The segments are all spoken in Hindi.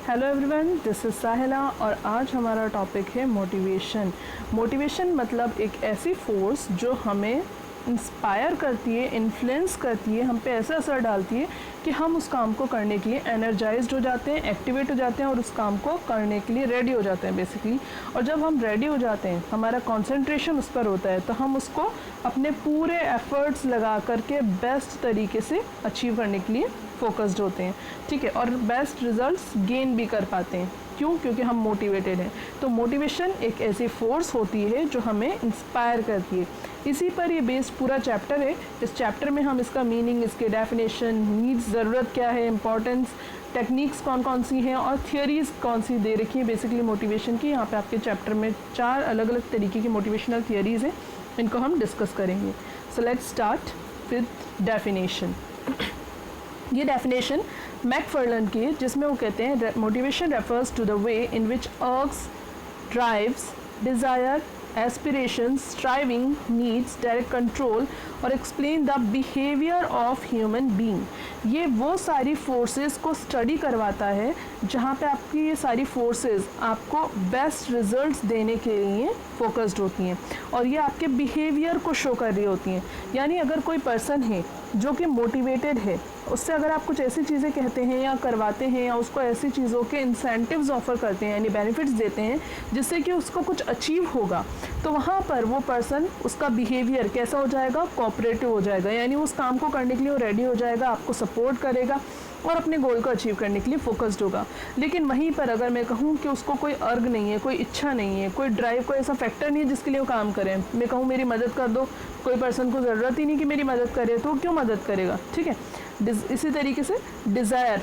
हेलो एवरीवन, दिस इज़ साहिला और आज हमारा टॉपिक है मोटिवेशन। मोटिवेशन मतलब एक ऐसी फोर्स जो हमें इंस्पायर करती है, इन्फ्लुएंस करती है, हम पे ऐसा असर डालती है कि हम उस काम को करने के लिए एनर्जाइज्ड हो जाते हैं, एक्टिवेट हो जाते हैं और उस काम को करने के लिए रेडी हो जाते हैं बेसिकली। और जब हम रेडी हो जाते हैं, हमारा कंसंट्रेशन उस पर होता है, तो हम उसको अपने पूरे एफर्ट्स लगा करके बेस्ट तरीके से अचीव करने के लिए फोकस्ड होते हैं, ठीक है, और बेस्ट रिजल्ट्स गेन भी कर पाते हैं। क्यों? क्योंकि हम मोटिवेटेड हैं। तो मोटिवेशन एक ऐसी फोर्स होती है जो हमें इंस्पायर करती है। इसी पर ये बेस्ड पूरा चैप्टर है। इस चैप्टर में हम इसका मीनिंग, इसके डेफिनेशन, नीड्स, ज़रूरत क्या है, इंपॉर्टेंस, टेक्निक्स कौन कौन सी हैं और थियोरीज कौन सी दे रखी हैं बेसिकली मोटिवेशन की। यहाँ पे आपके चैप्टर में 4 अलग अलग तरीके की मोटिवेशनल थियोरीज हैं, इनको हम डिस्कस करेंगे। So let's start with definition. ये डेफिनेशन मैकफर्लन की है, जिसमें वो कहते हैं motivation refers to the way in which urges, drives, desire, aspirations, striving, needs, direct control और explain the behaviour of human being. ये वो सारी फोर्सेस को स्टडी करवाता है जहाँ पे आपकी ये सारी फोर्सेस आपको बेस्ट रिजल्ट्स देने के लिए फोकस्ड होती हैं और ये आपके बिहेवियर को शो कर रही होती हैं। यानी अगर कोई पर्सन है जो कि मोटिवेटेड है, उससे अगर आप कुछ ऐसी चीज़ें कहते हैं या करवाते हैं या उसको ऐसी चीज़ों के इंसेंटिव्स ऑफर करते हैं यानी बेनिफिट्स देते हैं जिससे कि उसको कुछ अचीव होगा, तो वहाँ पर वो पर्सन, उसका बिहेवियर कैसा हो जाएगा? कोऑपरेटिव हो जाएगा। यानी उस काम को करने के लिए वो रेडी हो जाएगा, आपको सपोर्ट करेगा और अपने गोल को अचीव करने के लिए फोकस्ड होगा। लेकिन वहीं पर अगर मैं कहूँ कि उसको कोई अर्ग नहीं है, कोई इच्छा नहीं है, कोई ड्राइव, कोई ऐसा फैक्टर नहीं है जिसके लिए वो काम करें, मैं कहूँ मेरी मदद कर दो, कोई पर्सन को ज़रूरत ही नहीं कि मेरी मदद करे, तो क्यों मदद करेगा? ठीक है। इसी तरीके से डिज़ायर,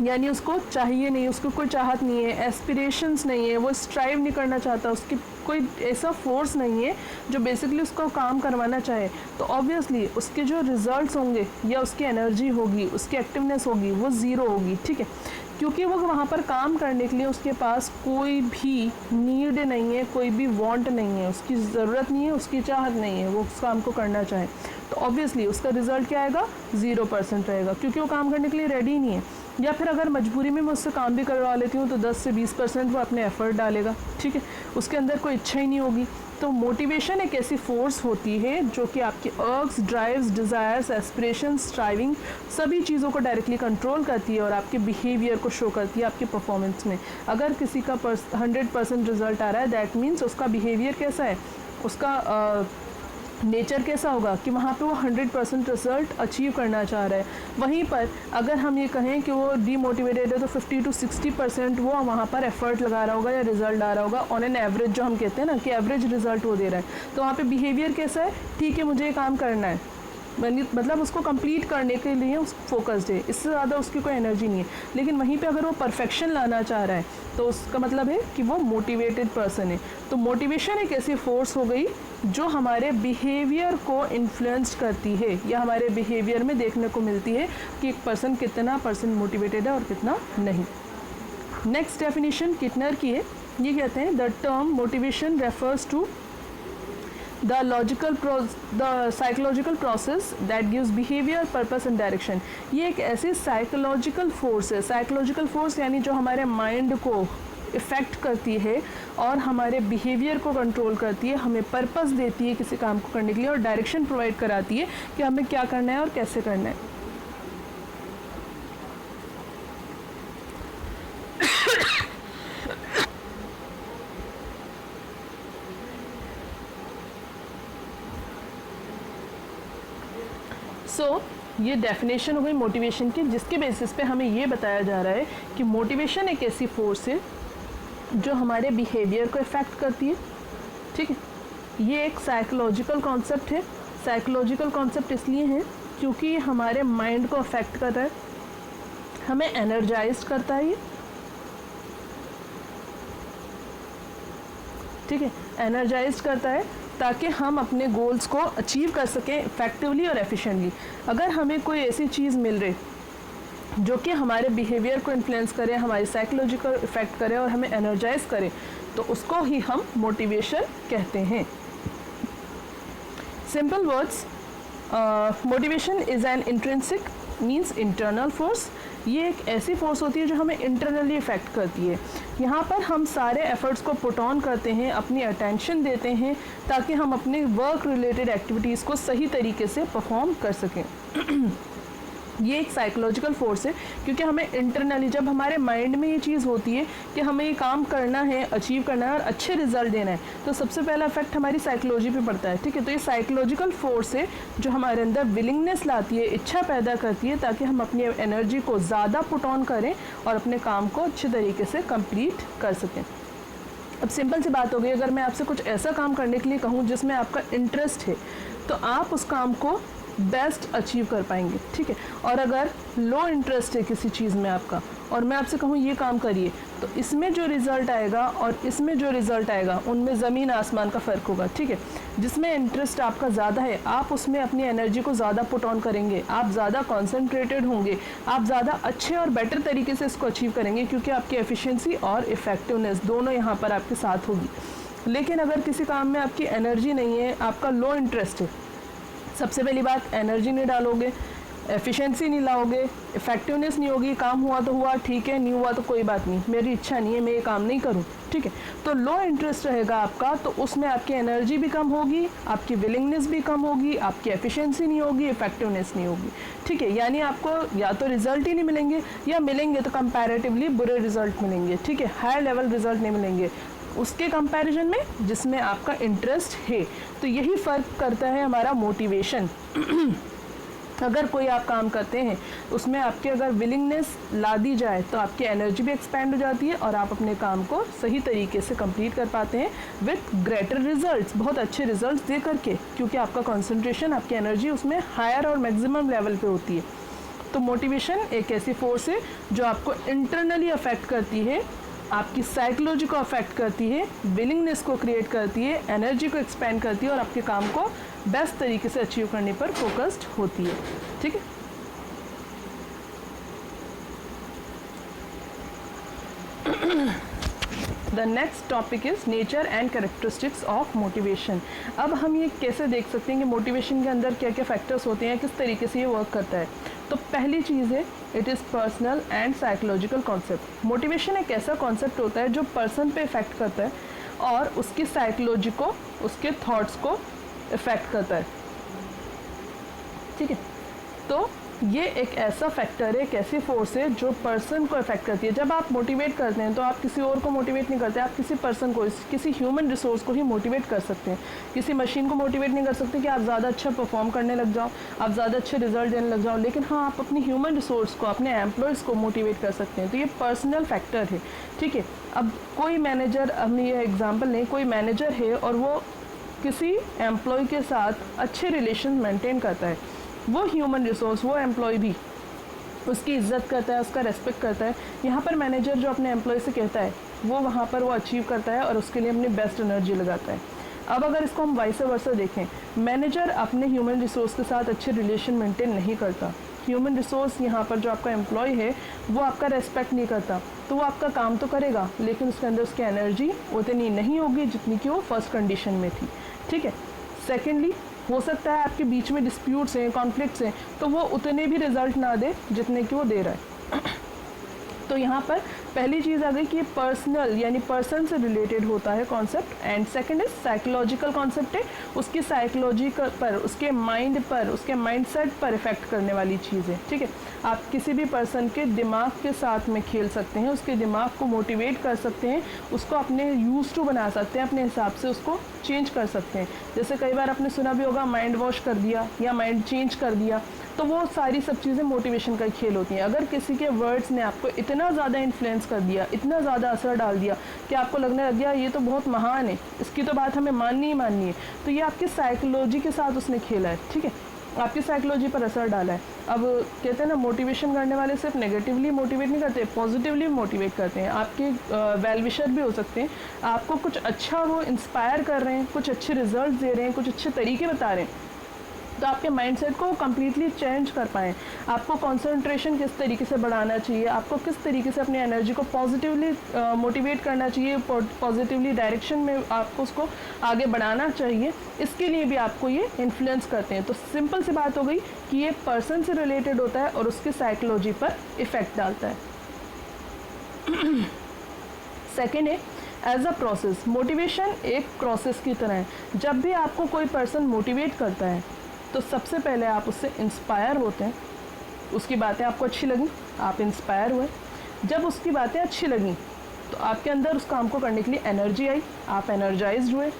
यानी उसको चाहिए नहीं, उसको कोई चाहत नहीं है, एस्पिरेशंस नहीं है, वो स्ट्राइव नहीं करना चाहता, उसकी कोई ऐसा फोर्स नहीं है जो बेसिकली उसको काम करवाना चाहे, तो ऑब्वियसली उसके जो रिजल्ट्स होंगे या उसकी एनर्जी होगी, उसकी एक्टिवनेस होगी, वो ज़ीरो होगी। ठीक है, क्योंकि वो वहाँ पर काम करने के लिए उसके पास कोई भी नीड नहीं है, कोई भी वांट नहीं है, उसकी ज़रूरत नहीं है, उसकी चाहत नहीं है, वो उस काम को करना चाहे, तो ऑब्वियसली उसका रिजल्ट क्या आएगा? 0% रहेगा, क्योंकि वो काम करने के लिए रेडी नहीं है। या फिर अगर मजबूरी में मैं उससे काम भी करवा लेती हूँ तो 10 से 20% वो अपने एफर्ट डालेगा। ठीक है, उसके अंदर कोई इच्छा ही नहीं होगी। तो मोटिवेशन एक ऐसी फोर्स होती है जो कि आपकी अर्ग्स, ड्राइव्स, डिज़ायर्स, एस्पिरेशंस, स्ट्राइविंग, सभी चीज़ों को डायरेक्टली कंट्रोल करती है और आपके बिहेवियर को शो करती है आपके परफॉर्मेंस में। अगर किसी का 100% रिजल्ट आ रहा है, दैट मीन्स उसका बिहेवियर कैसा है, उसका नेचर कैसा होगा कि वहाँ पे वो 100% रिजल्ट अचीव करना चाह रहा है। वहीं पर अगर हम ये कहें कि वो डीमोटिवेटेड है तो 50 to 60% वो वहाँ पर एफर्ट लगा रहा होगा या रिजल्ट आ रहा होगा ऑन एन एवरेज, जो हम कहते हैं ना कि एवरेज रिजल्ट वो दे रहा है। तो वहाँ पे बिहेवियर कैसा है? ठीक है, मुझे ये काम करना है, मतलब उसको कंप्लीट करने के लिए फोकस्ड है, इससे ज़्यादा उसकी कोई एनर्जी नहीं है। लेकिन वहीं पे अगर वो परफेक्शन लाना चाह रहा है तो उसका मतलब है कि वो मोटिवेटेड पर्सन है। तो मोटिवेशन एक ऐसी फोर्स हो गई जो हमारे बिहेवियर को इन्फ्लुएंस करती है या हमारे बिहेवियर में देखने को मिलती है कि एक पर्सन कितना मोटिवेटेड है और कितना नहीं। नेक्स्ट डेफिनेशन किटनर की है। ये कहते हैं the term motivation refers to the psychological process that gives behavior, purpose and direction। ये एक ऐसी साइकोलॉजिकल फोर्स है। साइकोलॉजिकल फोर्स यानी जो हमारे माइंड को इफ़ेक्ट करती है और हमारे बिहेवियर को कंट्रोल करती है, हमें पर्पस देती है किसी काम को करने के लिए और डायरेक्शन प्रोवाइड कराती है कि हमें क्या करना है और कैसे करना है। ये डेफिनेशन हो गई मोटिवेशन की, जिसके बेसिस पे हमें ये बताया जा रहा है कि मोटिवेशन एक ऐसी फोर्स है जो हमारे बिहेवियर को इफ़ेक्ट करती है। ठीक है, ये एक साइकोलॉजिकल कॉन्सेप्ट है। साइकोलॉजिकल कॉन्सेप्ट इसलिए है क्योंकि ये हमारे माइंड को अफेक्ट कर रहा है, हमें एनर्जाइज करता है ये। ठीक है, एनर्जाइज करता है ताकि हम अपने गोल्स को अचीव कर सकें इफेक्टिवली और एफिशिएंटली। अगर हमें कोई ऐसी चीज़ मिल रही जो कि हमारे बिहेवियर को इन्फ्लुएंस करे, हमारी साइकोलॉजिकल इफेक्ट करे और हमें एनर्जाइज करे, तो उसको ही हम मोटिवेशन कहते हैं। Simple words, motivation is an intrinsic, means internal force, ये एक ऐसी फोर्स होती है जो हमें इंटरनली इफ़ेक्ट करती है। यहाँ पर हम सारे एफर्ट्स को पुट ऑन करते हैं, अपनी अटेंशन देते हैं ताकि हम अपने वर्क रिलेटेड एक्टिविटीज़ को सही तरीके से परफॉर्म कर सकें। ये एक साइकोलॉजिकल फोर्स है, क्योंकि हमें इंटरनली, जब हमारे माइंड में ये चीज़ होती है कि हमें ये काम करना है, अचीव करना है और अच्छे रिजल्ट देना है, तो सबसे पहला इफेक्ट हमारी साइकोलॉजी पे पड़ता है। ठीक है, तो ये साइकोलॉजिकल फोर्स है जो हमारे अंदर विलिंगनेस लाती है, इच्छा पैदा करती है ताकि हम अपनी एनर्जी को ज़्यादा पुट ऑन करें और अपने काम को अच्छे तरीके से कंप्लीट कर सकें। अब सिंपल सी बात हो गई, अगर मैं आपसे कुछ ऐसा काम करने के लिए कहूँ जिसमें आपका इंटरेस्ट है, तो आप उस काम को बेस्ट अचीव कर पाएंगे। ठीक है, और अगर लो इंटरेस्ट है किसी चीज़ में आपका और मैं आपसे कहूँ ये काम करिए, तो इसमें जो रिज़ल्ट आएगा और इसमें जो रिज़ल्ट आएगा उनमें ज़मीन आसमान का फ़र्क होगा। ठीक है, जिसमें इंटरेस्ट आपका ज़्यादा है आप उसमें अपनी एनर्जी को ज़्यादा पुट ऑन करेंगे, आप ज़्यादा कॉन्सेंट्रेटेड होंगे, आप ज़्यादा अच्छे और बेटर तरीके से इसको अचीव करेंगे, क्योंकि आपकी एफिशिएंसी और इफ़ेक्टिवनेस दोनों यहाँ पर आपके साथ होगी। लेकिन अगर किसी काम में आपकी एनर्जी नहीं है, आपका लो इंटरेस्ट है, सबसे पहली बात एनर्जी नहीं डालोगे, एफिशिएंसी नहीं लाओगे, इफेक्टिवनेस नहीं होगी, काम हुआ तो हुआ ठीक है, नहीं हुआ तो कोई बात नहीं, मेरी इच्छा नहीं है, मैं ये काम नहीं करूँ। ठीक है, तो लो इंटरेस्ट रहेगा आपका, तो उसमें आपकी एनर्जी भी कम होगी, आपकी विलिंगनेस भी कम होगी, आपकी एफिशिएंसी नहीं होगी, इफेक्टिवनेस नहीं होगी। ठीक है, यानी आपको या तो रिजल्ट ही नहीं मिलेंगे, या मिलेंगे तो कंपैरेटिवली बुरे रिजल्ट मिलेंगे। ठीक है, हाई लेवल रिजल्ट नहीं मिलेंगे उसके कंपैरिजन में जिसमें आपका इंटरेस्ट है। तो यही फ़र्क करता है हमारा मोटिवेशन। अगर कोई आप काम करते हैं उसमें आपके अगर विलिंगनेस ला दी जाए तो आपकी एनर्जी भी एक्सपेंड हो जाती है और आप अपने काम को सही तरीके से कंप्लीट कर पाते हैं विथ ग्रेटर रिजल्ट्स, बहुत अच्छे रिजल्ट्स दे करके, क्योंकि आपका कंसंट्रेशन, आपकी एनर्जी उसमें हायर और मैक्सिमम लेवल पे होती है। तो मोटिवेशन एक ऐसी फोर्स है जो आपको इंटरनली अफेक्ट करती है, आपकी साइकोलॉजी को अफेक्ट करती है, विलिंगनेस को क्रिएट करती है, एनर्जी को एक्सपेंड करती है और आपके काम को बेस्ट तरीके से अचीव करने पर फोकस्ड होती है। ठीक है, the next topic is nature and characteristics of motivation. अब हम ये कैसे देख सकते हैं कि मोटिवेशन के अंदर क्या क्या फैक्टर्स होते हैं, किस तरीके से ये वर्क करता है। तो पहली चीज़ है it is personal and psychological concept. Motivation एक ऐसा कॉन्सेप्ट होता है जो पर्सन पे इफेक्ट करता है और उसकी साइकोलॉजी को, उसके थॉट्स को इफेक्ट करता है। ठीक है, तो ये एक ऐसा फैक्टर है, एक ऐसी फोर्स है जो पर्सन को इफेक्ट करती है। जब आप मोटिवेट करते हैं तो आप किसी और को मोटिवेट नहीं करते, आप किसी पर्सन को, किसी ह्यूमन रिसोर्स को ही मोटिवेट कर सकते हैं। किसी मशीन को मोटिवेट नहीं कर सकते कि आप ज़्यादा अच्छा परफॉर्म करने लग जाओ, आप ज़्यादा अच्छे रिजल्ट देने लग जाओ, लेकिन हाँ आप अपनी ह्यूमन रिसोर्स को, अपने एम्प्लॉयज़ को मोटिवेट कर सकते हैं। तो ये पर्सनल फैक्टर है। ठीक है, अब कोई मैनेजर, हमने ये एग्जाम्पल नहीं, कोई मैनेजर है और वो किसी एम्प्लॉय के साथ अच्छे रिलेशन मेंटेन करता है, वो ह्यूमन रिसोर्स, वो एम्प्लॉय भी उसकी इज्जत करता है, उसका रेस्पेक्ट करता है। यहाँ पर मैनेजर जो अपने एम्प्लॉय से कहता है वो वहाँ पर वो अचीव करता है और उसके लिए अपनी बेस्ट एनर्जी लगाता है। अब अगर इसको हम वाइस वर्सा देखें, मैनेजर अपने ह्यूमन रिसोर्स के साथ अच्छे रिलेशन मेंटेन नहीं करता, ह्यूमन रिसोर्स यहाँ पर जो आपका एम्प्लॉय है वो आपका रेस्पेक्ट नहीं करता, तो वो आपका काम तो करेगा लेकिन उसके अंदर उसकी एनर्जी उतनी नहीं होगी जितनी कि वो फर्स्ट कंडीशन में थी। ठीक है, सेकेंडली हो सकता है आपके बीच में डिस्प्यूट्स हैं, कॉन्फ्लिक्ट्स हैं, तो वो उतने भी रिजल्ट ना दे जितने कि वो दे रहा है। तो यहाँ पर पहली चीज़ आ गई कि ये पर्सनल यानी पर्सन से रिलेटेड होता है concept, and second is psychological concept है, उसकी साइकोलॉजी पर, उसके माइंड पर, उसके माइंडसेट पर इफेक्ट करने वाली चीज़ है। ठीक है, आप किसी भी पर्सन के दिमाग के साथ में खेल सकते हैं, उसके दिमाग को मोटिवेट कर सकते हैं, उसको अपने यूज टू बना सकते हैं, अपने हिसाब से उसको चेंज कर सकते हैं। जैसे कई बार आपने सुना भी होगा माइंड वॉश कर दिया या माइंड चेंज कर दिया, तो वो सारी सब चीज़ें मोटिवेशन का खेल होती हैं। अगर किसी के वर्ड्स ने आपको इतना ज़्यादा इन्फ्लुएंस कर दिया, इतना ज़्यादा असर डाल दिया कि आपको लगने लग गया ये तो बहुत महान है, इसकी तो बात हमें माननी ही माननी है, तो ये आपकी साइकोलॉजी के साथ उसने खेला है। ठीक है, आपकी साइकोलॉजी पर असर डाला है। अब कहते हैं ना, मोटिवेशन करने वाले सिर्फ नेगेटिवली मोटिवेट नहीं करते, पॉजिटिवली मोटिवेट करते हैं। आपके वेल विशर भी हो सकते हैं, आपको कुछ अच्छा वो इंस्पायर कर रहे हैं, कुछ अच्छे रिजल्ट दे रहे हैं, कुछ अच्छे तरीके बता रहे हैं, तो आपके माइंडसेट को कम्प्लीटली चेंज कर पाएँ। आपको कंसंट्रेशन किस तरीके से बढ़ाना चाहिए, आपको किस तरीके से अपनी एनर्जी को पॉजिटिवली मोटिवेट करना चाहिए, पॉजिटिवली डायरेक्शन में आपको उसको आगे बढ़ाना चाहिए, इसके लिए भी आपको ये इन्फ्लुएंस करते हैं। तो सिंपल सी बात हो गई कि ये पर्सन से रिलेटेड होता है और उसकी साइकोलॉजी पर इफ़ेक्ट डालता है। सेकेंड है एज अ प्रोसेस। मोटिवेशन एक प्रोसेस की तरह है। जब भी आपको कोई पर्सन मोटिवेट करता है तो सबसे पहले आप उससे इंस्पायर होते हैं, उसकी बातें आपको अच्छी लगी, आप इंस्पायर हुए। जब उसकी बातें अच्छी लगी तो आपके अंदर उस काम को करने के लिए एनर्जी आई, आप एनर्जाइज्ड हुए,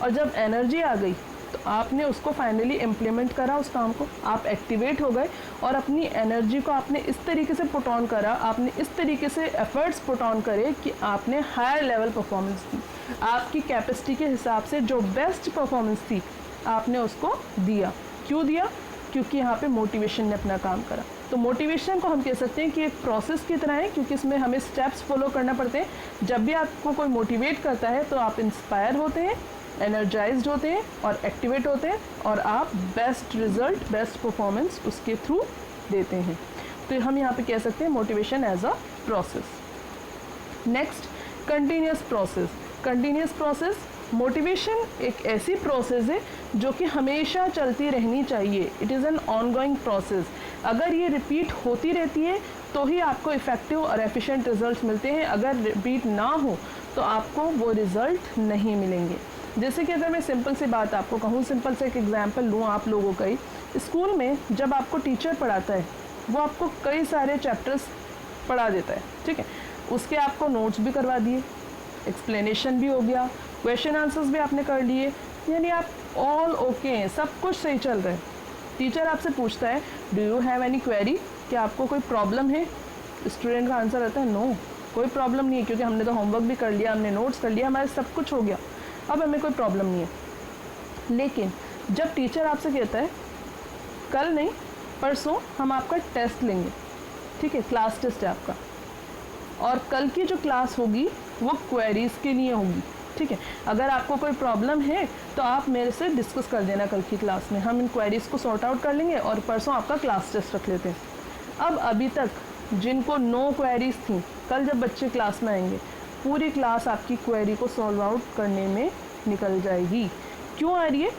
और जब एनर्जी आ गई तो आपने उसको फाइनली इम्प्लीमेंट करा उस काम को, आप एक्टिवेट हो गए और अपनी एनर्जी को आपने इस तरीके से पुट ऑन करा, आपने इस तरीके से एफर्ट्स पुट ऑन करे कि आपने हायर लेवल परफॉर्मेंस दी। आपकी कैपेसिटी के हिसाब से जो बेस्ट परफॉर्मेंस थी आपने उसको दिया। क्यों दिया? क्योंकि यहाँ पे मोटिवेशन ने अपना काम करा। तो मोटिवेशन को हम कह सकते हैं कि एक प्रोसेस की तरह है, क्योंकि इसमें हमें स्टेप्स फॉलो करना पड़ते हैं। जब भी आपको कोई मोटिवेट करता है तो आप इंस्पायर होते हैं, एनर्जाइज्ड होते हैं और एक्टिवेट होते हैं, और आप बेस्ट रिजल्ट, बेस्ट परफॉर्मेंस उसके थ्रू देते हैं। तो हम यहाँ पे कह सकते हैं motivation as a process. Next, continuous process. Continuous process, motivation एक ऐसी प्रोसेस है जो कि हमेशा चलती रहनी चाहिए। It is an ongoing process. अगर ये रिपीट होती रहती है तो ही आपको इफ़ेक्टिव और एफिशिएंट रिजल्ट्स मिलते हैं। अगर रिपीट ना हो तो आपको वो रिज़ल्ट नहीं मिलेंगे। जैसे कि अगर मैं सिंपल सी बात आपको कहूँ, सिंपल से एक एग्जांपल लूँ आप लोगों का ही, स्कूल में जब आपको टीचर पढ़ाता है वो आपको कई सारे चैप्टर्स पढ़ा देता है, ठीक है, उसके आपको नोट्स भी करवा दिए, एक्सप्लेनेशन भी हो गया, क्वेश्चन आंसर्स भी आपने कर लिए, यानी आप ऑल ओके हैं, सब कुछ सही चल रहा है। टीचर आपसे पूछता है do you have any query, क्या आपको कोई प्रॉब्लम है? स्टूडेंट का आंसर रहता है नो, कोई प्रॉब्लम नहीं है, क्योंकि हमने तो होमवर्क भी कर लिया, हमने नोट्स कर लिया, हमारे सब कुछ हो गया, अब हमें कोई प्रॉब्लम नहीं है। लेकिन जब टीचर आपसे कहता है कल नहीं परसों हम आपका टेस्ट लेंगे, ठीक है, क्लास टेस्ट है आपका, और कल की जो क्लास होगी वो क्वेरीज़ के लिए होगी, ठीक है, अगर आपको कोई प्रॉब्लम है तो आप मेरे से डिस्कस कर देना कल की क्लास में, हम इन क्वेरीज़ को सॉर्ट आउट कर लेंगे और परसों आपका क्लास टेस्ट रख लेते हैं। अब अभी तक जिनको नो क्वेरीज़ थी, कल जब बच्चे क्लास में आएंगे पूरी क्लास आपकी क्वेरी को सॉल्व आउट करने में निकल जाएगी। क्यों आ रही है?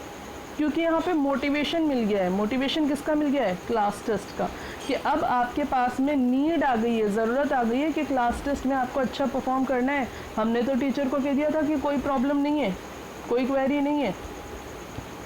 क्योंकि यहाँ पे मोटिवेशन मिल गया है। मोटिवेशन किसका मिल गया है? क्लास टेस्ट का, कि अब आपके पास में नीड आ गई है, ज़रूरत आ गई है कि क्लास टेस्ट में आपको अच्छा परफॉर्म करना है। हमने तो टीचर को कह दिया था कि कोई प्रॉब्लम नहीं है, कोई क्वेरी नहीं है।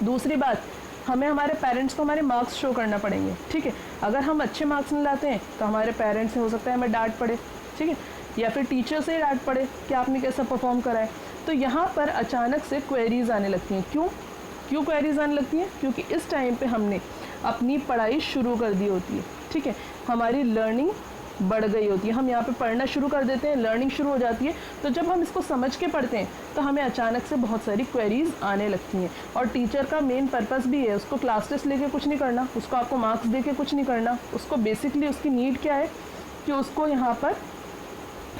दूसरी बात, हमें हमारे पेरेंट्स को हमारे मार्क्स शो करना पड़ेंगे, ठीक है, अगर हम अच्छे मार्क्स नहीं लाते हैं तो हमारे पेरेंट्स से हो सकता है हमें डांट पड़े, ठीक है, या फिर टीचर से डांट पड़े कि आपने कैसा परफॉर्म करा है। तो यहाँ पर अचानक से क्वेरीज आने लगती हैं। क्यों क्वेरीज आने लगती हैं? क्योंकि इस टाइम पे हमने अपनी पढ़ाई शुरू कर दी होती है, ठीक है, हमारी लर्निंग बढ़ गई होती है, हम यहाँ पे पढ़ना शुरू कर देते हैं, लर्निंग शुरू हो जाती है। तो जब हम इसको समझ के पढ़ते हैं तो हमें अचानक से बहुत सारी क्वेरीज आने लगती हैं। और टीचर का मेन पर्पस भी है, उसको क्लास टेस्ट लेके कुछ नहीं करना, उसको आपको मार्क्स दे के कुछ नहीं करना, उसको बेसिकली उसकी नीड क्या है कि उसको यहाँ पर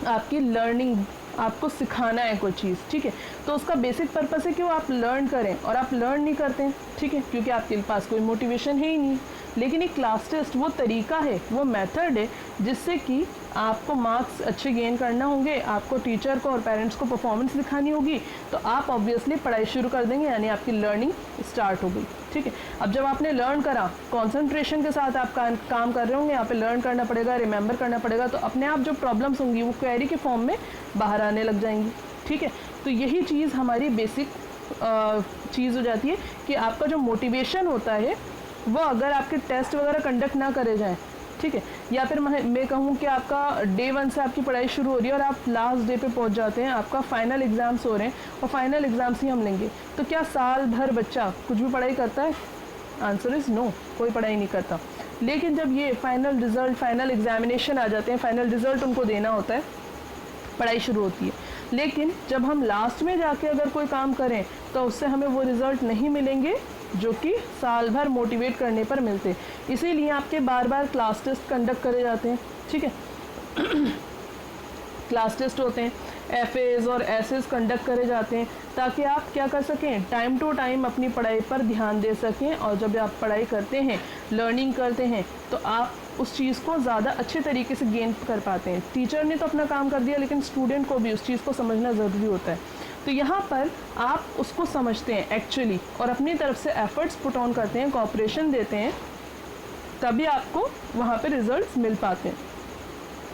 आपकी लर्निंग, आपको सिखाना है कोई चीज़, ठीक है, तो उसका बेसिक पर्पस है कि वो आप लर्न करें, और आप लर्न नहीं करते हैं, ठीक है, क्योंकि आपके पास कोई मोटिवेशन है ही नहीं। लेकिन एक क्लास टेस्ट वो तरीका है, वो मेथड है जिससे कि आपको मार्क्स अच्छे गेन करना होंगे, आपको टीचर को और पेरेंट्स को परफॉर्मेंस दिखानी होगी, तो आप ऑब्वियसली पढ़ाई शुरू कर देंगे, यानी आपकी लर्निंग स्टार्ट हो गई, ठीक है। अब जब आपने लर्न करा, कॉन्सेंट्रेशन के साथ आप काम कर रहे होंगे, यहाँ पे लर्न करना पड़ेगा, रिमेंबर करना पड़ेगा, तो अपने आप जो प्रॉब्लम्स होंगी वो क्वेरी के फॉर्म में बाहर आने लग जाएंगी, ठीक है। तो यही चीज़ हमारी बेसिक चीज़ हो जाती है कि आपका जो मोटिवेशन होता है वो अगर आपके टेस्ट वगैरह कंडक्ट ना करे जाएं, ठीक है, या फिर मैं कहूँ कि आपका डे 1 से आपकी पढ़ाई शुरू हो रही है और आप लास्ट डे पे पहुँच जाते हैं, आपका फाइनल एग्ज़ाम्स हो रहे हैं और फाइनल एग्ज़ाम्स ही हम लेंगे, तो क्या साल भर बच्चा कुछ भी पढ़ाई करता है? आंसर इज़ नो, कोई पढ़ाई नहीं करता। लेकिन जब ये फाइनल रिज़ल्ट, फाइनल एग्जामिनेशन आ जाते हैं, फाइनल रिज़ल्ट उनको देना होता है, पढ़ाई शुरू होती है। लेकिन जब हम लास्ट में जाके अगर कोई काम करें तो उससे हमें वो रिज़ल्ट नहीं मिलेंगे जो कि साल भर मोटिवेट करने पर मिलते। इसीलिए आपके बार बार क्लास टेस्ट कंडक्ट करे जाते हैं, ठीक है क्लास टेस्ट होते हैं, एफएज और एसेस कंडक्ट करे जाते हैं ताकि आप क्या कर सकें, टाइम टू टाइम अपनी पढ़ाई पर ध्यान दे सकें। और जब आप पढ़ाई करते हैं, लर्निंग करते हैं, तो आप उस चीज़ को ज़्यादा अच्छे तरीके से गेन कर पाते हैं। टीचर ने तो अपना काम कर दिया, लेकिन स्टूडेंट को भी उस चीज़ को समझना ज़रूरी होता है। तो यहाँ पर आप उसको समझते हैं एक्चुअली और अपनी तरफ से एफर्ट्स पुट ऑन करते हैं, कोऑपरेशन देते हैं, तभी आपको वहाँ पे रिजल्ट्स मिल पाते हैं।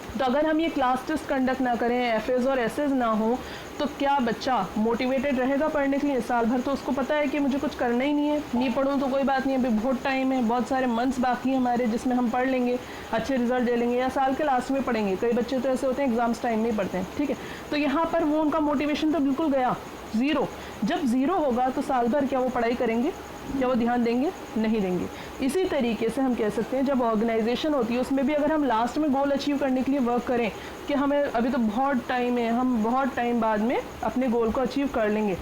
तो अगर हम ये क्लास टेस्ट कंडक्ट ना करें, एफएज और एसेज ना हो, तो क्या बच्चा मोटिवेटेड रहेगा पढ़ने के लिए? साल भर तो उसको पता है कि मुझे कुछ करना ही नहीं है, नहीं पढ़ूँ तो कोई बात नहीं, अभी बहुत टाइम है, बहुत सारे मंथ्स बाकी हैं हमारे जिसमें हम पढ़ लेंगे, अच्छे रिजल्ट ले लेंगे, या साल के लास्ट में पढ़ेंगे। कई बच्चे तो ऐसे होते हैं एग्जाम्स टाइम में ही पढ़ते हैं, ठीक है। तो यहाँ पर वो उनका मोटिवेशन तो बिल्कुल गया, ज़ीरो। जब ज़ीरो होगा तो साल भर क्या वो पढ़ाई करेंगे? क्या वो ध्यान देंगे? नहीं देंगे। इसी तरीके से हम कह सकते हैं जब ऑर्गेनाइजेशन होती है उसमें भी अगर हम लास्ट में गोल अचीव करने के लिए वर्क करें कि हमें अभी तो बहुत टाइम है, हम बहुत टाइम बाद में अपने गोल को अचीव कर लेंगे,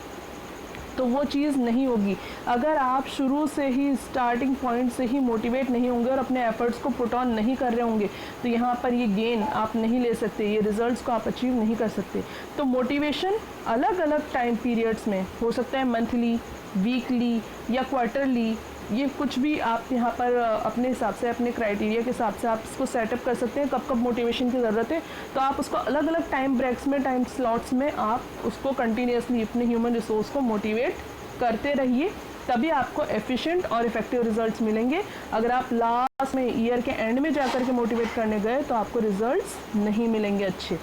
तो वो चीज़ नहीं होगी। अगर आप शुरू से ही स्टार्टिंग पॉइंट से ही मोटिवेट नहीं होंगे और अपने एफर्ट्स को पुट ऑन नहीं कर रहे होंगे, तो यहाँ पर ये गेन आप नहीं ले सकते, ये रिजल्ट्स को आप अचीव नहीं कर सकते। तो मोटिवेशन अलग अलग टाइम पीरियड्स में हो सकता है, मंथली, वीकली या क्वार्टरली, ये कुछ भी आप यहाँ पर अपने हिसाब से, अपने क्राइटेरिया के हिसाब से आप इसको सेटअप कर सकते हैं कब कब मोटिवेशन की ज़रूरत है। तो आप उसको अलग अलग टाइम ब्रेक्स में, टाइम स्लॉट्स में आप उसको कंटिन्यूसली अपने ह्यूमन रिसोर्स को मोटिवेट करते रहिए, तभी आपको एफिशिएंट और इफेक्टिव रिजल्ट्स मिलेंगे। अगर आप लास्ट में, ईयर के एंड में जाकर के मोटिवेट करने गए तो आपको रिजल्ट्स नहीं मिलेंगे अच्छे।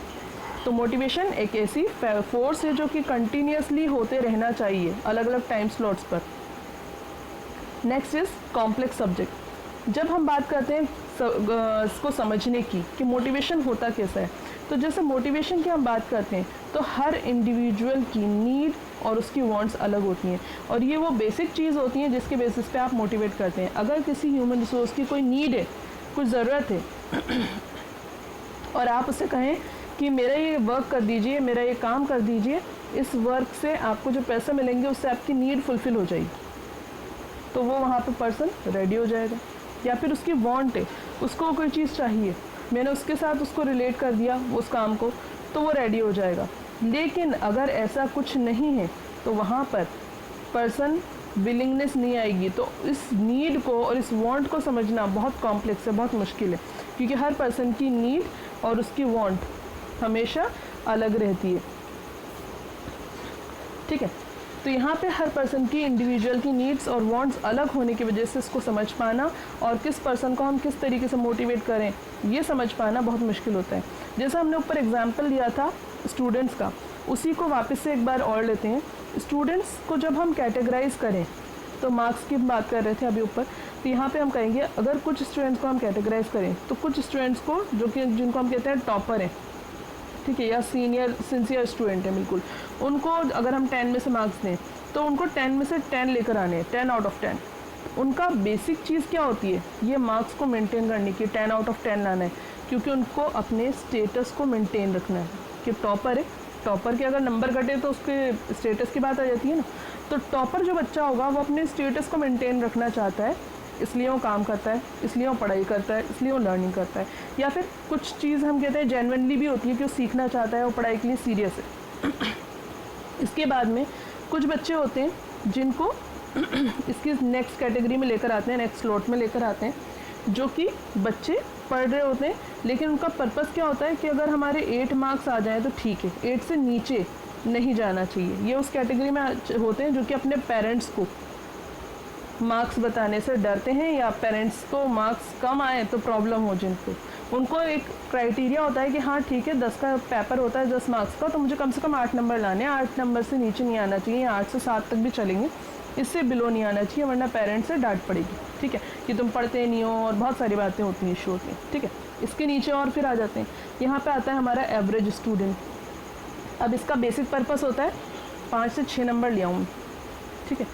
तो मोटिवेशन एक ऐसी फोर्स है जो कि कंटिन्यूसली होते रहना चाहिए अलग अलग time slots per. Next is complex subject. जब हम बात करते हैं इसको समझने की कि मोटिवेशन होता कैसा है, तो जैसे मोटिवेशन की हम बात करते हैं तो हर इंडिविजुअल की नीड और उसकी वांट्स अलग होती हैं, और ये वो बेसिक चीज़ होती हैं जिसके बेसिस पे आप मोटिवेट करते हैं। अगर किसी ह्यूमन रिसोर्स की कोई नीड है, कुछ ज़रूरत है और आप उससे कहें कि मेरा ये वर्क कर दीजिए, मेरा ये काम कर दीजिए, इस वर्क से आपको जो पैसे मिलेंगे उससे आपकी नीड फुलफ़िल हो जाएगी, तो वो वहाँ पे पर्सन रेडी हो जाएगा। या फिर उसकी वांट है, उसको कोई चीज़ चाहिए, मैंने उसके साथ उसको रिलेट कर दिया उस काम को, तो वो रेडी हो जाएगा। लेकिन अगर ऐसा कुछ नहीं है तो वहाँ पर पर्सन विलिंगनेस नहीं आएगी। तो इस नीड को और इस वांट को समझना बहुत कॉम्प्लेक्स है, बहुत मुश्किल है, क्योंकि हर पर्सन की नीड और उसकी वांट हमेशा अलग रहती है, ठीक है। तो यहाँ पे हर पर्सन की, इंडिविजुअल की नीड्स और वांट्स अलग होने की वजह से इसको समझ पाना और किस पर्सन को हम किस तरीके से मोटिवेट करें, ये समझ पाना बहुत मुश्किल होता है। जैसा हमने ऊपर एग्जांपल दिया था स्टूडेंट्स का, उसी को वापस से एक बार और लेते हैं। स्टूडेंट्स को जब हम कैटेगराइज करें, तो मार्क्स की बात कर रहे थे अभी ऊपर, तो यहाँ पे हम कहेंगे अगर कुछ स्टूडेंट्स को हम कैटेगराइज करें तो कुछ स्टूडेंट्स को जो कि जिनको हम कहते हैं टॉपर हैं, ठीक है, या सीनियर सिंसियर स्टूडेंट है बिल्कुल, उनको अगर हम 10 में से मार्क्स दें तो उनको 10 में से 10 लेकर आने हैं, 10 आउट ऑफ 10। उनका बेसिक चीज़ क्या होती है, ये मार्क्स को मेंटेन करने की, 10 आउट ऑफ 10 लाना है, क्योंकि उनको अपने स्टेटस को मेंटेन रखना है कि टॉपर है। टॉपर के अगर नंबर घटे तो उसके स्टेटस की बात आ जाती है ना। तो टॉपर जो बच्चा होगा वो अपने स्टेटस को मेंटेन रखना चाहता है, इसलिए वो काम करता है, इसलिए वो पढ़ाई करता है, इसलिए वो लर्निंग करता है। या फिर कुछ चीज़ हम कहते हैं जेन्युइनली भी होती है कि वो सीखना चाहता है, वो पढ़ाई के लिए सीरियस है। इसके बाद में कुछ बच्चे होते हैं जिनको इसकी नेक्स्ट कैटेगरी में लेकर आते हैं, नेक्स्ट स्लॉट में लेकर आते हैं, जो कि बच्चे पढ़ रहे होते हैं, लेकिन उनका पर्पस क्या होता है कि अगर हमारे 8 मार्क्स आ जाएँ तो ठीक है, 8 से नीचे नहीं जाना चाहिए। ये उस कैटेगरी में होते हैं जो कि अपने पेरेंट्स को मार्क्स बताने से डरते हैं, या पेरेंट्स को मार्क्स कम आए तो प्रॉब्लम हो जिनको, उनको एक क्राइटेरिया होता है कि हाँ ठीक है 10 का पेपर होता है 10 मार्क्स का, तो मुझे कम से कम 8 नंबर लाने हैं, 8 नंबर से नीचे नहीं आना चाहिए, 8 से 7 तक भी चलेंगे, इससे बिलो नहीं आना चाहिए, वरना पेरेंट्स से डांट पड़ेगी, ठीक है, कि तुम पढ़ते नहीं हो, और बहुत सारी बातें होती हैं इशू होती हैं, ठीक है। इसके नीचे और फिर आ जाते हैं, यहाँ पे आता है हमारा एवरेज स्टूडेंट। अब इसका बेसिक पर्पस होता है 5 से 6 नंबर ले आऊँ, ठीक है,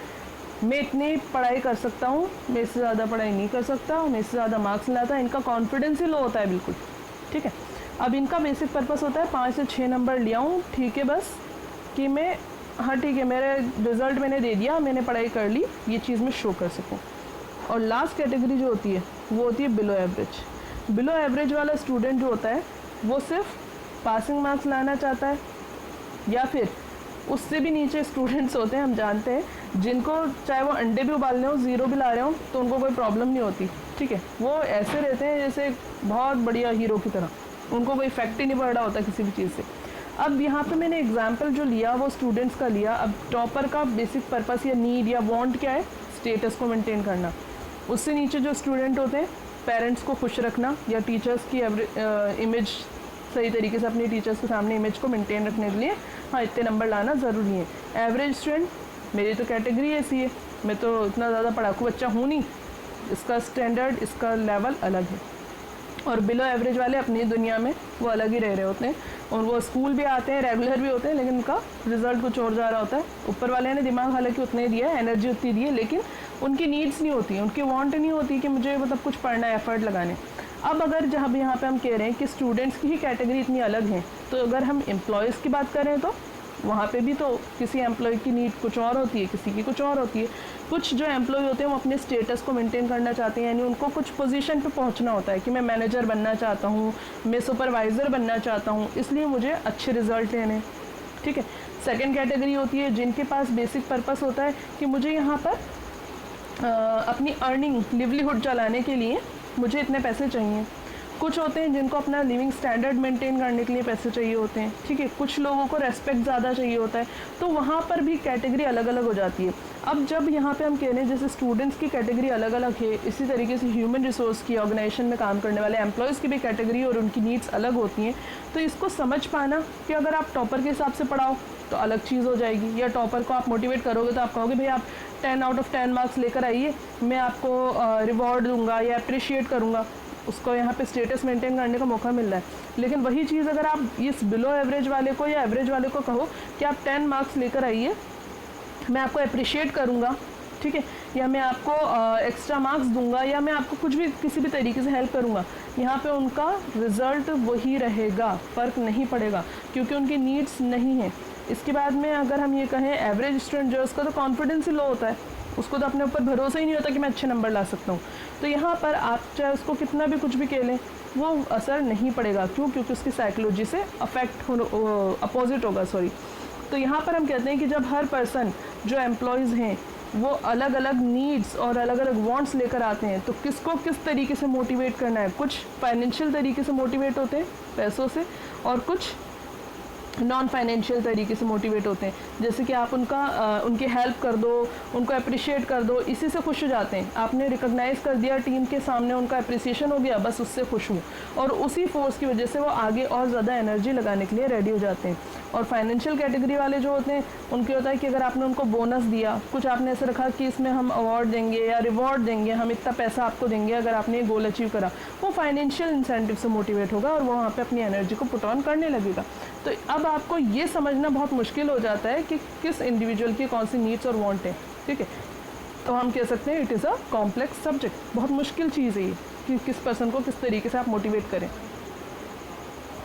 मैं इतनी पढ़ाई कर सकता हूँ, मैं इससे ज़्यादा पढ़ाई नहीं कर सकता, मैं इससे ज़्यादा मार्क्स नहीं लाता, इनका कॉन्फिडेंस ही लो होता है बिल्कुल, ठीक है। अब इनका बेसिक पर्पस होता है 5 से 6 नंबर ले आऊँ, ठीक है, बस कि मैं, हाँ ठीक है, मेरे रिज़ल्ट मैंने दे दिया, मैंने पढ़ाई कर ली, ये चीज़ मैं शो कर सकूँ। और लास्ट कैटेगरी जो होती है वो होती है बिलो एवरेज। बिलो एवरेज वाला स्टूडेंट जो होता है वो सिर्फ पासिंग मार्क्स लाना चाहता है, या फिर उससे भी नीचे स्टूडेंट्स होते हैं, हम जानते हैं, जिनको चाहे वो अंडे भी उबालने हो, ज़ीरो भी ला रहे हो, तो उनको कोई प्रॉब्लम नहीं होती, ठीक है। वो ऐसे रहते हैं जैसे बहुत बढ़िया हीरो की तरह, उनको कोई इफेक्ट ही नहीं पड़ रहा होता किसी भी चीज़ से। अब यहाँ पे मैंने एग्जाम्पल जो लिया वो स्टूडेंट्स का लिया। अब टॉपर का बेसिक पर्पस या नीड या वांट क्या है? स्टेटस को मेंटेन करना। उससे नीचे जो स्टूडेंट होते हैं, पेरेंट्स को खुश रखना या टीचर्स की इमेज सही तरीके से अपनी टीचर्स के सामने इमेज को मेंटेन रखने के लिए हाँ इतने नंबर लाना ज़रूरी है। एवरेज स्टूडेंट, मेरी तो कैटेगरी ऐसी है, मैं तो इतना ज़्यादा पढ़ाकू बच्चा हूँ नहीं, इसका स्टैंडर्ड, इसका लेवल अलग है। और बिलो एवरेज वाले अपनी दुनिया में वो अलग ही रह रहे होते हैं, और वो स्कूल भी आते हैं, रेगुलर भी होते हैं, लेकिन उनका रिजल्ट कुछ और जा रहा होता है। ऊपर वाले ने दिमाग हालांकि उतने दिया है, एनर्जी उतनी दी है, लेकिन उनकी नीड्स नहीं होती, उनकी वांट नहीं होती कि मुझे मतलब कुछ पढ़ना है, एफर्ट लगाने। अब अगर जहाँ यहाँ पे हम कह रहे हैं कि स्टूडेंट्स की ही कैटेगरी इतनी अलग है, तो अगर हम एम्प्लॉयज़ की बात करें तो वहाँ पे भी तो किसी एम्प्लॉय की नीड कुछ और होती है, किसी की कुछ और होती है। कुछ जो एम्प्लॉय होते हैं वो अपने स्टेटस को मेंटेन करना चाहते हैं, यानी उनको कुछ पोजीशन पे पहुँचना होता है कि मैं मैनेजर बनना चाहता हूँ, मैं सुपरवाइज़र बनना चाहता हूँ, इसलिए मुझे अच्छे रिजल्ट लेने, ठीक है। सेकेंड कैटेगरी होती है जिनके पास बेसिक पर्पस होता है कि मुझे यहाँ पर अपनी अर्निंग, लिवलीहुड चलाने के लिए मुझे इतने पैसे चाहिए। कुछ होते हैं जिनको अपना लिविंग स्टैंडर्ड मेंटेन करने के लिए पैसे चाहिए होते हैं, ठीक है। कुछ लोगों को रेस्पेक्ट ज़्यादा चाहिए होता है, तो वहाँ पर भी कैटेगरी अलग अलग हो जाती है। अब जब यहाँ पे हम कह रहे हैं जैसे स्टूडेंट्स की कैटेगरी अलग अलग है, इसी तरीके से ह्यूमन रिसोर्स की ऑर्गेनाइजेशन में काम करने वाले एम्प्लॉयज़ की भी कैटेगरी और उनकी नीड्स अलग होती हैं। तो इसको समझ पाना कि अगर आप टॉपर के हिसाब से पढ़ाओ तो अलग चीज़ हो जाएगी, या टॉपर को आप मोटिवेट करोगे तो आप कहोगे भाई आप 10 आउट ऑफ 10 मार्क्स लेकर आइए, मैं आपको रिवॉर्ड दूंगा या अप्रिशिएट करूँगा, उसको यहाँ पे स्टेटस मेंटेन करने का मौका मिल रहा है। लेकिन वही चीज़ अगर आप इस बिलो एवरेज वाले को या एवरेज वाले को कहो कि आप 10 मार्क्स लेकर आइए, मैं आपको अप्रिशिएट करूँगा, ठीक है, या मैं आपको एक्स्ट्रा मार्क्स दूंगा, या मैं आपको कुछ भी किसी भी तरीके से हेल्प करूँगा, यहाँ पे उनका रिज़ल्ट वही रहेगा, फ़र्क नहीं पड़ेगा, क्योंकि उनकी नीड्स नहीं है। इसके बाद में अगर हम ये कहें एवरेज स्टूडेंट, जो उसका तो कॉन्फिडेंस ही लो होता है, उसको तो अपने ऊपर भरोसा ही नहीं होता कि मैं अच्छे नंबर ला सकता हूँ, तो यहाँ पर आप चाहे उसको कितना भी कुछ भी कह लें वो असर नहीं पड़ेगा। क्यों? क्योंकि उसकी साइकोलॉजी से अफेक्ट अपोजिट होगा, सॉरी। तो यहाँ पर हम कहते हैं कि जब हर पर्सन, जो एम्प्लॉयज़ हैं, वो अलग अलग नीड्स और अलग अलग वांट्स लेकर आते हैं, तो किसको किस तरीके से मोटिवेट करना है। कुछ फाइनेंशियल तरीके से मोटिवेट होते हैं, पैसों से, और कुछ नॉन फाइनेंशियल तरीके से मोटिवेट होते हैं, जैसे कि आप उनकी हेल्प कर दो, उनको अप्रिशिएट कर दो, इसी से खुश हो जाते हैं। आपने रिकॉग्नाइज़ कर दिया टीम के सामने, उनका अप्रिसिएशन हो गया, बस उससे खुश हूँ, और उसी फोर्स की वजह से वो आगे और ज़्यादा एनर्जी लगाने के लिए रेडी हो जाते हैं। और फाइनेंशियल कैटेगरी वाले जो होते हैं, उनके होता है कि अगर आपने उनको बोनस दिया, कुछ आपने ऐसे रखा कि इसमें हम अवार्ड देंगे या रिवॉर्ड देंगे, हम इतना पैसा आपको देंगे अगर आपने ये गोल अचीव करा, वो फाइनेंशियल इंसेंटिव से मोटिवेट होगा और वो वहाँ पे अपनी एनर्जी को पुट ऑन करने लगेगा। तो अब आपको ये समझना बहुत मुश्किल हो जाता है कि किस इंडिविजुअल की कौन सी नीड्स और वांट है, ठीक है। तो हम कह सकते हैं it is a complex subject, बहुत मुश्किल चीज़ है ये कि किस पर्सन को किस तरीके से आप मोटिवेट करें।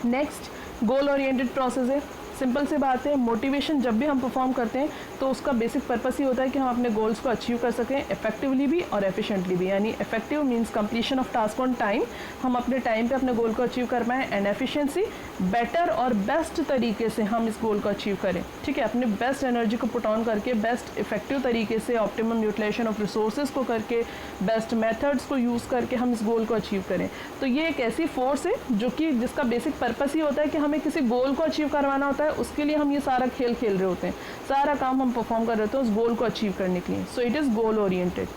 नेक्स्ट, गोल ओरिएंटेड प्रोसेस है। सिंपल सी बात है, मोटिवेशन जब भी हम परफॉर्म करते हैं तो उसका बेसिक पर्पस ही होता है कि हम अपने गोल्स को अचीव कर सकें इफेक्टिवली भी और एफिशिएंटली भी। यानी effective means completion of task on time, हम अपने टाइम पे अपने गोल को अचीव कर पाएँ, एंड एफिशिएंसी, बेटर और बेस्ट तरीके से हम इस गोल को अचीव करें, ठीक है, अपने बेस्ट एनर्जी को पुट ऑन करके, बेस्ट इफेक्टिव तरीके से ऑप्टिमम यूटिलाइजेशन ऑफ रिसोर्सेज को करके, बेस्ट मेथड्स को यूज़ करके हम इस गोल को अचीव करें। तो ये एक ऐसी फोर्स है जो कि जिसका बेसिक पर्पस ही होता है कि हमें किसी गोल को अचीव करवाना होता है, उसके लिए हम ये सारा खेल खेल रहे होते हैं, सारा काम हम परफॉर्म कर रहे होते हैं उस गोल को अचीव करने के लिए। So it is goal oriented.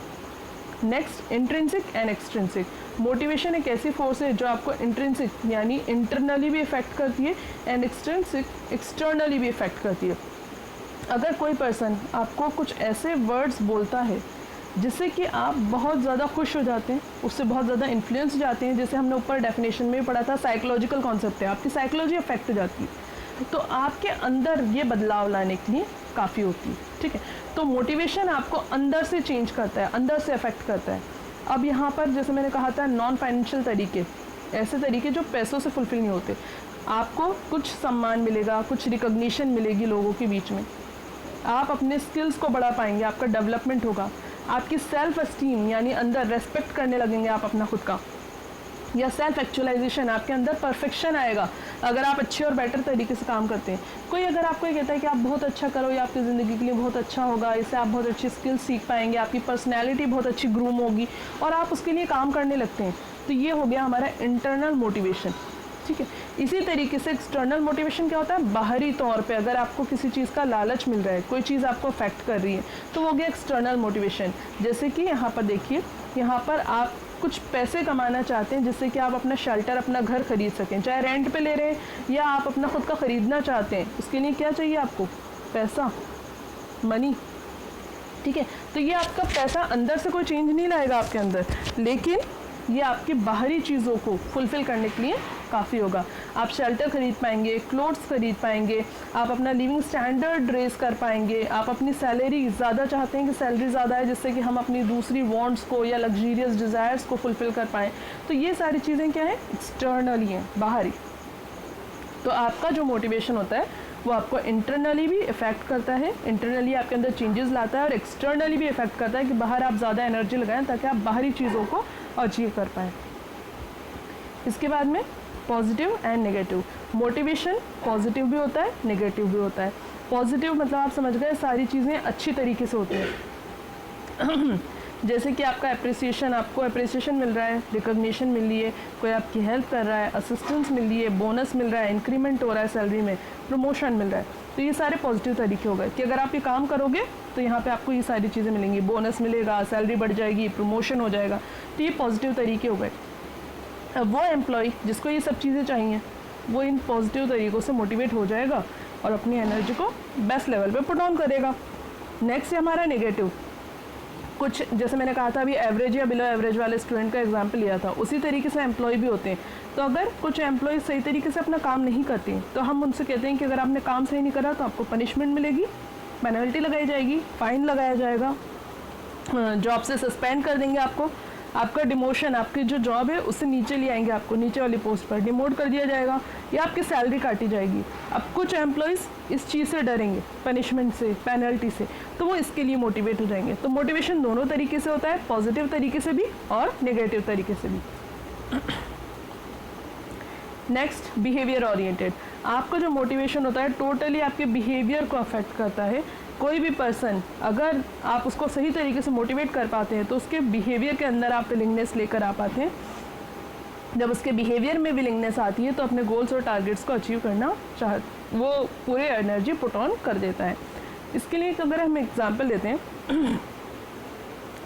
Next, intrinsic and extrinsic. Motivation एक ऐसी फोर्स है जो आपको इंट्रिंसिक यानी इंटरनली भी इफेक्ट करती है, एंड एक्सट्रिंसिक एक्सटर्नली भी इफेक्ट करती है। अगर कोई पर्सन आपको कुछ ऐसे वर्ड्स बोलता है जिससे कि आप बहुत ज़्यादा खुश हो जाते हैं, उससे बहुत ज़्यादा इन्फ्लुएंस जाते हैं, जैसे हमने ऊपर डेफिनेशन में पढ़ा था, साइकोलॉजिकल कॉन्सेप्ट है, आपकी साइकोलॉजी अफेक्ट हो जाती है, तो आपके अंदर ये बदलाव लाने के लिए काफ़ी होती है, ठीक है। तो मोटिवेशन आपको अंदर से चेंज करता है, अंदर से अफेक्ट करता है। अब यहाँ पर जैसे मैंने कहा था, नॉन फाइनेंशियल तरीके, ऐसे तरीके जो पैसों से फुलफिल नहीं होते, आपको कुछ सम्मान मिलेगा, कुछ रिकॉग्निशन मिलेगी लोगों के बीच में, आप अपने स्किल्स को बढ़ा पाएंगे, आपका डेवलपमेंट होगा, आपकी सेल्फ एस्टीम यानी अंदर रेस्पेक्ट करने लगेंगे आप अपना खुद का, या सेल्फ एक्चुअलाइजेशन, आपके अंदर परफेक्शन आएगा अगर आप अच्छे और बेटर तरीके से काम करते हैं। कोई अगर आपको ये कहता है कि आप बहुत अच्छा करो, या आपकी ज़िंदगी के लिए बहुत अच्छा होगा, इससे आप बहुत अच्छी स्किल्स सीख पाएंगे, आपकी पर्सनैलिटी बहुत अच्छी ग्रूम होगी, और आप उसके लिए काम करने लगते हैं, तो ये हो गया हमारा इंटरनल मोटिवेशन। ठीक है, इसी तरीके से एक्सटर्नल मोटिवेशन क्या होता है, बाहरी तौर पे अगर आपको किसी चीज़ का लालच मिल रहा है, कोई चीज़ आपको अफेक्ट कर रही है, तो वो हो गया एक्सटर्नल मोटिवेशन। जैसे कि यहाँ पर देखिए, यहाँ पर आप कुछ पैसे कमाना चाहते हैं जिससे कि आप अपना शेल्टर, अपना घर खरीद सकें, चाहे रेंट पे ले रहे हैं या आप अपना खुद का ख़रीदना चाहते हैं, उसके लिए क्या चाहिए आपको, पैसा, मनी। ठीक है, तो ये आपका पैसा अंदर से कोई चेंज नहीं लाएगा आपके अंदर, लेकिन ये आपकी बाहरी चीज़ों को फुलफ़िल करने के लिए काफ़ी होगा। आप शेल्टर खरीद पाएंगे, क्लोथ्स खरीद पाएंगे, आप अपना लिविंग स्टैंडर्ड रेज कर पाएंगे, आप अपनी सैलरी ज़्यादा चाहते हैं कि सैलरी ज़्यादा है जिससे कि हम अपनी दूसरी वांट्स को या लग्जरियस डिज़ायर्स को फुलफ़िल कर पाएँ। तो ये सारी चीज़ें क्या हैं, एक्सटर्नली हैं, बाहरी। तो आपका जो मोटिवेशन होता है वो आपको इंटरनली भी इफ़ेक्ट करता है, इंटरनली आपके अंदर चेंजेस लाता है, और एक्सटर्नली भी इफ़ेक्ट करता है कि बाहर आप ज़्यादा एनर्जी लगाएं ताकि आप बाहरी चीज़ों को अचीव कर पाएँ। इसके बाद में positive and negative. Motivation positive भी होता है, नेगेटिव भी होता है। पॉजिटिव मतलब आप समझ गए, सारी चीज़ें अच्छी तरीके से होती हैं जैसे कि आपका अप्रिसिएशन, आपको अप्रिसिएशन मिल रहा है, रिकॉग्निशन मिल रही है, कोई आपकी हेल्प कर रहा है, असिस्टेंस मिल रही है, बोनस मिल रहा है, इंक्रीमेंट हो रहा है सैलरी में, प्रमोशन मिल रहा है, तो ये सारे पॉजिटिव तरीके हो गए कि अगर आप ये काम करोगे तो यहाँ पे आपको ये सारी चीज़ें मिलेंगी, बोनस मिलेगा, सैलरी बढ़ जाएगी, प्रमोशन हो जाएगा, तो ये पॉजिटिव तरीके हो गए। अब वो एम्प्लॉय जिसको ये सब चीज़ें चाहिए, वो इन पॉजिटिव तरीक़ों से मोटिवेट हो जाएगा और अपनी एनर्जी को बेस्ट लेवल पे पुट ऑन करेगा। नेक्स्ट है हमारा नेगेटिव। कुछ जैसे मैंने कहा था अभी एवरेज या बिलो एवरेज वाले स्टूडेंट का एग्जांपल लिया था, उसी तरीके से एम्प्लॉय भी होते हैं। तो अगर कुछ एम्प्लॉय सही तरीके से अपना काम नहीं करते तो हम उनसे कहते हैं कि अगर आपने काम सही नहीं करा तो आपको पनिशमेंट मिलेगी, पेनल्टी लगाई जाएगी, फाइन लगाया जाएगा, जॉब से सस्पेंड कर देंगे आपको, आपका डिमोशन, आपकी जो जॉब है उससे नीचे ले आएंगे, आपको नीचे वाली पोस्ट पर डिमोट कर दिया जाएगा, या आपकी सैलरी काटी जाएगी। अब कुछ एम्प्लॉयज़ इस चीज़ से डरेंगे, पनिशमेंट से, पेनल्टी से, तो वो इसके लिए मोटिवेट हो जाएंगे। तो मोटिवेशन दोनों तरीके से होता है, पॉजिटिव तरीके से भी और नेगेटिव तरीके से भी। Next, behaviour oriented. आपका जो मोटिवेशन होता है टोटली आपके बिहेवियर को अफेक्ट करता है। कोई भी पर्सन अगर आप उसको सही तरीके से मोटिवेट कर पाते हैं तो उसके बिहेवियर के अंदर आप विलिंगनेस लेकर आ पाते हैं। जब उसके बिहेवियर में विलिंगनेस आती है तो अपने गोल्स और टारगेट्स को अचीव करना वो पूरे एनर्जी पुट ऑन कर देता है। इसके लिए अगर हम एग्जांपल लेते हैं,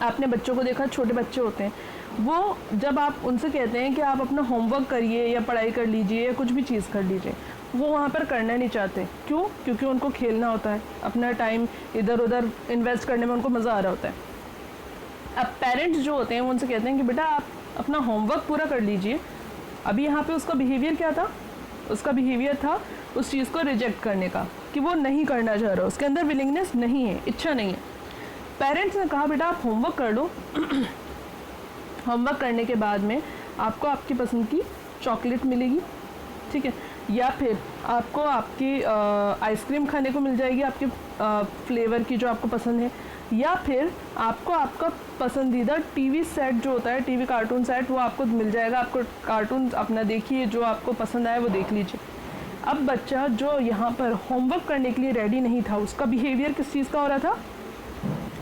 आपने बच्चों को देखा, छोटे बच्चे होते हैं, वो जब आप उनसे कहते हैं कि आप अपना होमवर्क करिए या पढ़ाई कर लीजिए या कुछ भी चीज़ कर लीजिए, वो वहाँ पर करना नहीं चाहते। क्यों? क्योंकि उनको खेलना होता है, अपना टाइम इधर उधर इन्वेस्ट करने में उनको मज़ा आ रहा होता है। अब पेरेंट्स जो होते हैं वो उनसे कहते हैं कि बेटा आप अपना होमवर्क पूरा कर लीजिए। अभी यहाँ पे उसका बिहेवियर क्या था? उसका बिहेवियर था उस चीज़ को रिजेक्ट करने का, कि वो नहीं करना चाह रहा, उसके अंदर विलिंगनेस नहीं है, इच्छा नहीं है। पेरेंट्स ने कहा बेटा आप होमवर्क कर लो होमवर्क करने के बाद में आपको आपकी पसंद की चॉकलेट मिलेगी, ठीक है, या फिर आपको आपकी आइसक्रीम खाने को मिल जाएगी आपके फ्लेवर की जो आपको पसंद है, या फिर आपको आपका पसंदीदा टीवी सेट जो होता है, टीवी कार्टून सेट, वो आपको मिल जाएगा। आपको कार्टून अपना देखिए, जो आपको पसंद आए वो देख लीजिए। अब बच्चा जो यहाँ पर होमवर्क करने के लिए रेडी नहीं था, उसका बिहेवियर किस चीज़ का हो रहा था?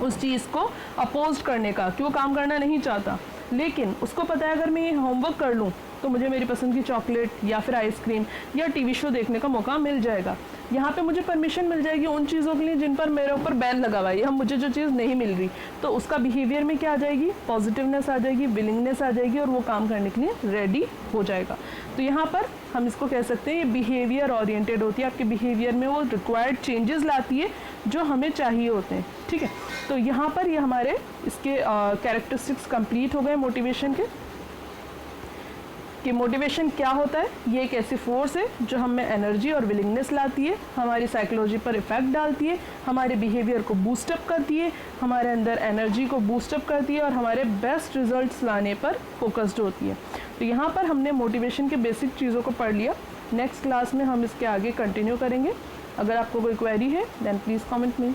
उस चीज़ को अपोज करने का, कि वो काम करना नहीं चाहता। लेकिन उसको पता है अगर मैं ये होमवर्क कर लूँ तो मुझे मेरी पसंद की चॉकलेट या फिर आइसक्रीम या टीवी शो देखने का मौका मिल जाएगा। यहाँ पे मुझे परमिशन मिल जाएगी उन चीज़ों के लिए जिन पर मेरे ऊपर बैन लगा हुआ है, या मुझे जो चीज़ नहीं मिल रही। तो उसका बिहेवियर में क्या आ जाएगी? पॉजिटिवनेस आ जाएगी, विलिंगनेस आ जाएगी, और वो काम करने के लिए रेडी हो जाएगा। तो यहाँ पर हम इसको कह सकते हैं ये बिहेवियर ओरिएंटेड होती है। आपके बिहेवियर में वो रिक्वायर्ड चेंजेस लाती है जो हमें चाहिए होते हैं, ठीक है। तो यहाँ पर ये हमारे इसके कैरेक्टरिस्टिक्स कंप्लीट हो गए मोटिवेशन के, कि मोटिवेशन क्या होता है। ये एक ऐसी फोर्स है जो हमें एनर्जी और विलिंगनेस लाती है, हमारी साइकोलॉजी पर इफेक्ट डालती है, हमारे बिहेवियर को बूस्टअप करती है, हमारे अंदर एनर्जी को बूस्टअप करती है और हमारे बेस्ट रिजल्ट्स लाने पर फोकस्ड होती है। तो यहाँ पर हमने मोटिवेशन के बेसिक चीज़ों को पढ़ लिया। नेक्स्ट क्लास में हम इसके आगे कंटिन्यू करेंगे। अगर आपको कोई क्वेरी है देन प्लीज़ कमेंट मी।